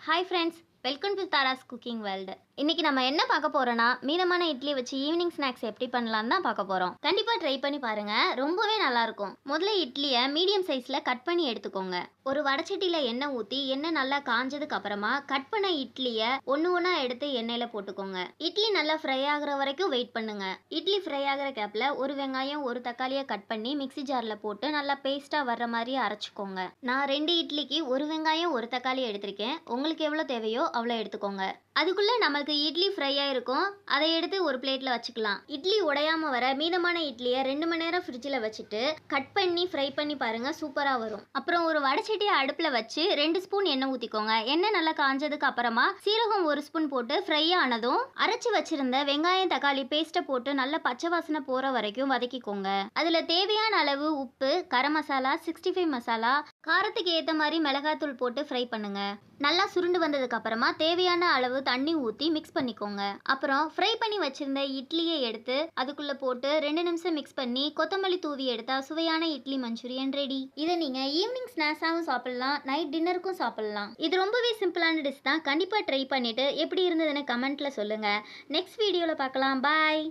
Hi friends, welcome to Tara's Cooking World. இன்னைக்கு நம்ம என்ன பார்க்க போறோம்னா மீதமான இட்லி வச்சு ஈவினிங் ஸ்நாக்ஸ் எப்படி பண்ணலாம்னு தான் பார்க்க போறோம். கண்டிப்பா ட்ரை பண்ணி பாருங்க, ரொம்பவே நல்லா இருக்கும். முதல்ல இட்லியை மீடியம் சைஸ்ல கட் பண்ணி எடுத்துக்கோங்க. ஒரு வடச்சட்டியில எண்ணெய் ஊற்றி எண்ணெய் நல்லா காஞ்சதுக்கு அப்புறமா கட் பண்ண இட்லியை ஒன்று எடுத்து எண்ணெயில போட்டுக்கோங்க. இட்லி நல்லா ஃப்ரை ஆகுற வரைக்கும் வெயிட் பண்ணுங்க. இட்லி ஃப்ரை ஆகுற கேப்ல ஒரு வெங்காயம் ஒரு தக்காளியை கட் பண்ணி மிக்ஸி ஜார்ல போட்டு நல்லா பேஸ்டா வர்ற மாதிரி அரைச்சிக்கோங்க. நான் 2 இட்லிக்கு ஒரு வெங்காயம் ஒரு தக்காளி எடுத்திருக்கேன். உங்களுக்கு எவ்வளவு தேவையோ அவ்வளோ எடுத்துக்கோங்க. அதுக்குள்ள நம்மளுக்கு இட்லி ஃப்ரை ஆயிருக்கும். அதை எடுத்து ஒரு பிளேட்ல வச்சுக்கலாம். இட்லி உடையாம வர மீதமான இட்லியை 2 மணி நேரம் ஃப்ரிட்ஜில் வச்சுட்டு கட் பண்ணி ஃப்ரை பண்ணி பாருங்க, சூப்பரா வரும். அப்புறம் ஒரு வடச்சட்டியை அடுப்புல வச்சு 2 ஸ்பூன் எண்ணெய் ஊத்திக்கோங்க. எண்ணெய் நல்லா காஞ்சதுக்கு அப்புறமா சீரகம் 1 ஸ்பூன் போட்டு ஃப்ரை ஆனதும் அரைச்சு வச்சிருந்த வெங்காயம் தக்காளி பேஸ்ட்டை போட்டு நல்லா பச்சை வாசனை போற வரைக்கும் வதக்கிக்கோங்க. அதுல தேவையான அளவு உப்பு, கரம் மசாலா, 65 மசாலா, காரத்துக்கு ஏற்ற மாதிரி மிளகாத்தூள் போட்டு ஃப்ரை பண்ணுங்க. நல்லா சுருண்டு வந்ததுக்கு அப்புறமா தேவையான அளவு தண்ணி ஊற்றி மிக்ஸ் பண்ணிக்கோங்க. அப்புறம் ஃப்ரை பண்ணி வச்சிருந்த இட்லியை எடுத்து அதுக்குள்ள போட்டு 2 நிமிஷம் மிக்ஸ் பண்ணி கொத்தமல்லி தூவி எடுத்தா சுவையான இட்லி மஞ்சூரியன் ரெடி. இதை நீங்க ஈவினிங் ஸ்நாக்ஸாகவும் சாப்பிடலாம், நைட் டின்னருக்கும் சாப்பிடலாம். இது ரொம்பவே சிம்பிளான டிஷ் தான். கண்டிப்பா ட்ரை பண்ணிட்டு எப்படி இருந்ததுன்னு கமெண்ட்ல சொல்லுங்க. நெக்ஸ்ட் வீடியோல பார்க்கலாம். பாய்.